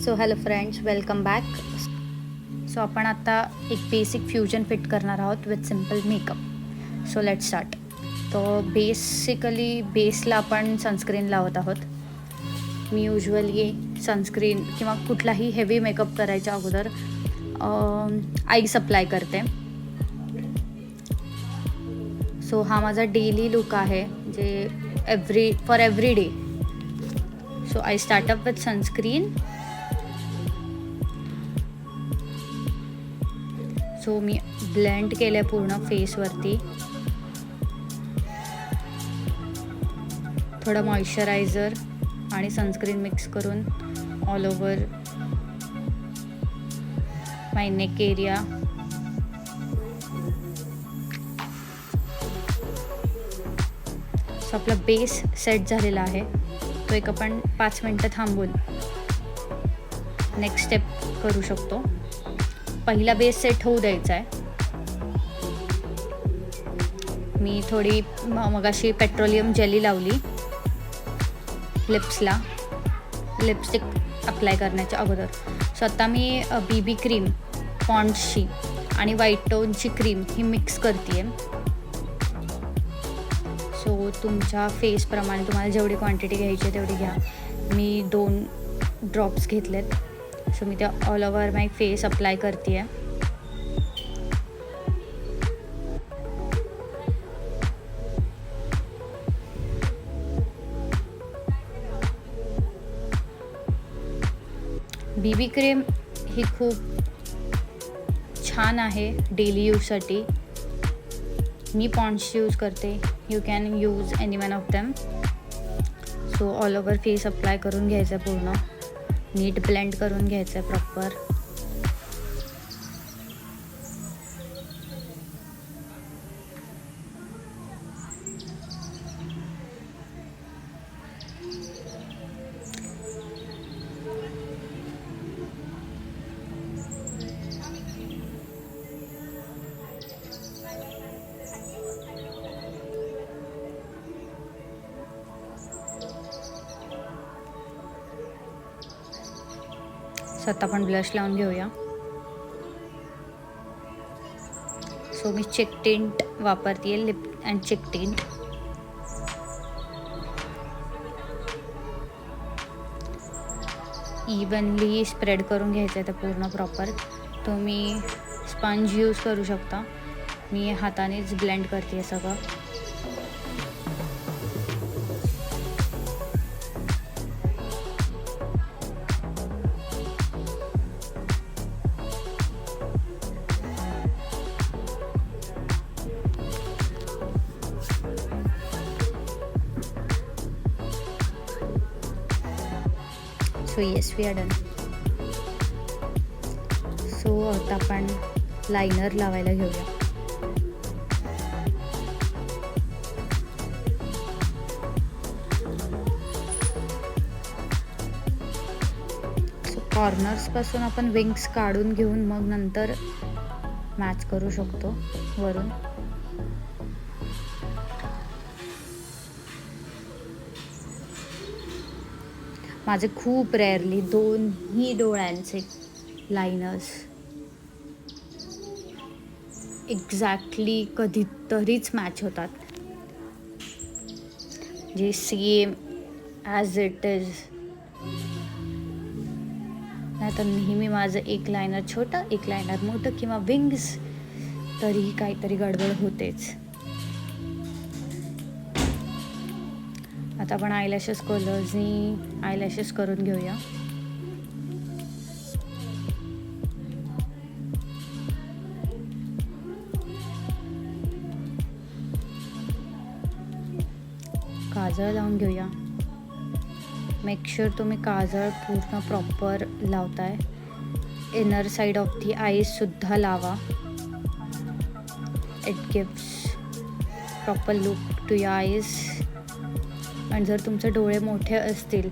So hello friends, welcome back. So आपण आता एक बेसिक फ्युजन फिट करणार आहोत with simple makeup. So let start. तो बेसिकली बेसला आपण सनस्क्रीन लावत आहोत. मी युजली सनस्क्रीन किंवा कुठलाही हेवी मेकअप करायच्या अगोदर आईस अप्लाय करते. सो हा माझा डेली लुक आहे, J for every day. So I start up with sunscreen. So me blend केलं आहे पूर्ण फेसवरती. थोडं मॉइश्चरायझर आणि सनस्क्रीन मिक्स करून ऑल ओव्हर माय नेक एरिया. सो आपला बेस सेट झालेला आहे. तो एक आपण 5 मिनटं थांबून नेक्स्ट स्टेप करू शकतो. पहिला बेस सेट होऊ द्यायचा आहे. मी थोडी मगाशी पेट्रोलियम जेली लावली लिप्सला, लिपस्टिक अप्लाय करण्याच्या अगोदर. सो आता मी BB क्रीम पॉन्ड्सची आणि व्हाईट टोनची क्रीम ही मिक्स करते आहे. सो तुमच्या फेसप्रमाणे तुम्हाला जेवढी क्वांटिटी घ्यायची तेवढी घ्या. मी 2 ड्रॉप्स घेतलेत. सो मी त्या ऑल ओव्हर माय फेस अप्लाय करते आहे. BB क्रीम ही खूप छान आहे डेली यूजसाठी. मी पॉन्ड्स यूज करते. You can use any one of them. So all over face apply करून घ्यायचं आहे. पूर्ण नीट ब्लेंड करून घ्यायचं आहे प्रॉपर. आता आपण ब्लश लावून घेऊया. सो मी चेक टिंट वापरते आहे, lip and cheek tint. Evenly spread करून घ्यायचं आहे ते पूर्ण प्रॉपर. तुम्ही स्पंज यूज करू शकता. मी हातानेच ब्लेंड करते आहे सगळं. So yes, we are done. So आता आपण लायनर लावायला घेऊया. सो कॉर्नर्सपासून आपण विंग्स काढून घेऊन मग नंतर मॅच करू शकतो वरून. माझे खूप रेअरली दोन्ही डोळ्यांचे लायनर्स एक्झॅक्टली कधीतरीच मॅच होतात, जे सेम ॲज इट इज. नाही तर नेहमी माझं एक लायनर छोटं, एक लायनर मोठं किंवा विंग्स, तरीही काहीतरी गडबड होतेच. आता आपण आयलॅशेस कलर्सनी आयलॅशेस करून घेऊया. काजळ लावून घेऊया. मेक शुअर तुम्ही काजळ पूर्ण प्रॉपर लावताय. इनर साईड ऑफ दी आईजसुद्धा लावा. It gives proper look to your eyes. आणि जर तुमचे डोळे मोठे असतील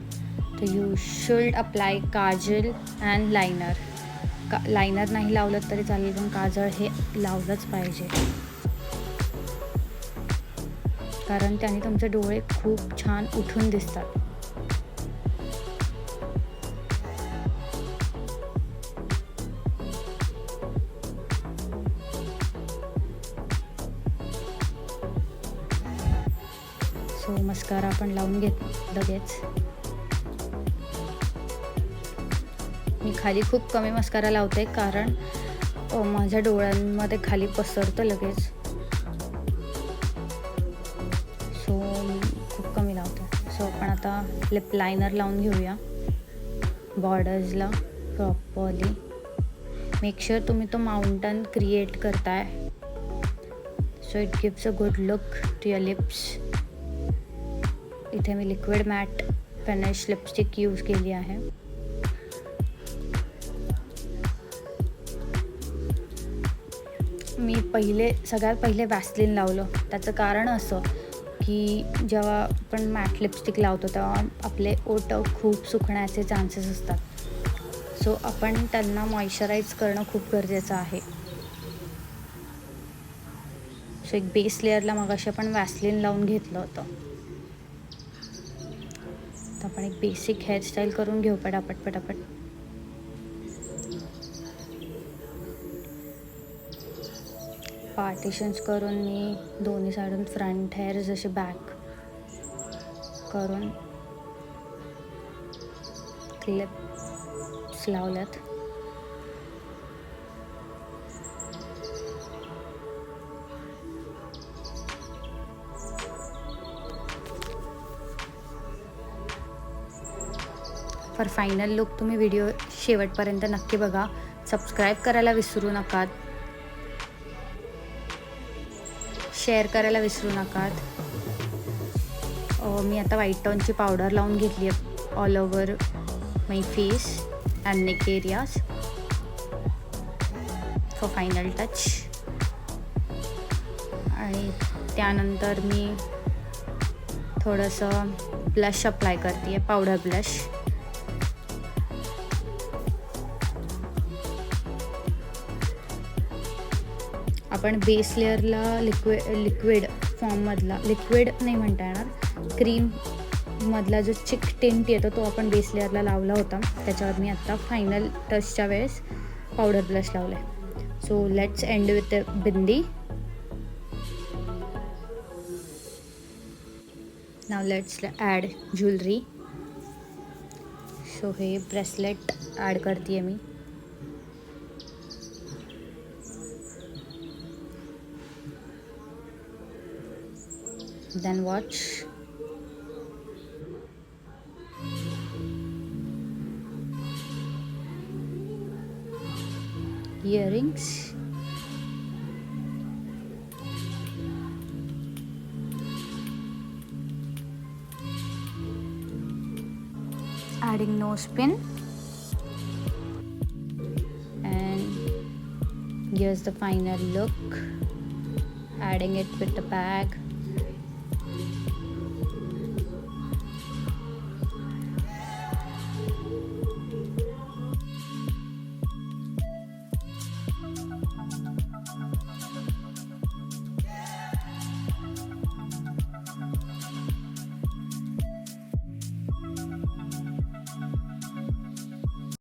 तर you should apply kajal and liner. Liner नाही लावलं तरी चालेल, पण काजळ हे लावलंच पाहिजे, कारण त्याने तुमचे डोळे खूप छान उठून दिसतात. सो मस्कारा आपण लावून घेत लगेच. मी खाली खूप कमी मस्कारा लावते कारण माझ्या डोळ्यांमध्ये खाली पसरतं लगेच, सो खूप कमी लावते. सो आपण आता लिप लायनर लावून घेऊया बॉर्डर्सला प्रॉपरली. मेक शुअर तुम्ही तो माउंटन क्रिएट करताय, so it gives a good look to your lips. इथे मी liquid matte finish lipstick use केली आहे. मी सगळ्यात पहिले वॅसलीन लावलं. त्याचं कारण असं की जेव्हा आपण मॅट लिपस्टिक लावतो तेव्हा आपले ओठ खूप सुकण्याचे चान्सेस असतात, सो आपण त्यांना मॉइश्चराईज करणं खूप गरजेचं आहे. सो एक बेस लेअरला मगाशी आपण वॅसलीन लावून घेतलं होतं. तर आपण एक बेसिक हेअरस्टाईल करून घेऊ पटापट. पार्टिशन्स करून मी दोन्ही साईडून फ्रंट हेअर जसे बॅक करून क्लिप्स लावल्यात. फॉर फायनल लुक तुम्ही व्हिडिओ शेवटपर्यंत नक्की बघा. सबस्क्राईब करायला विसरू नका, शेअर करायला विसरू नका. मी आता व्हाईट टोनची पावडर लावून घेतली आहे all over my face and neck areas for final touch. आणि त्यानंतर मी थोडंसं ब्लश अप्लाय करते आहे, पावडर ब्लश. आपण बेस लेअरला लिक्विड फॉर्ममधला, लिक्विड नाही म्हणता येणार, क्रीममधला जो चिक टिंट येतो तो आपण बेस लेअरला लावला होता. त्याच्यावर मी आत्ता फायनल टचच्या वेळेस पावडर ब्लश लावला आहे. So let's end with bindi. Now let's add jewellery. So हे ब्रेसलेट ॲड करते आहे मी. Then watch. Earrings. Adding nose pin. And here's the final look. Adding it with the bag.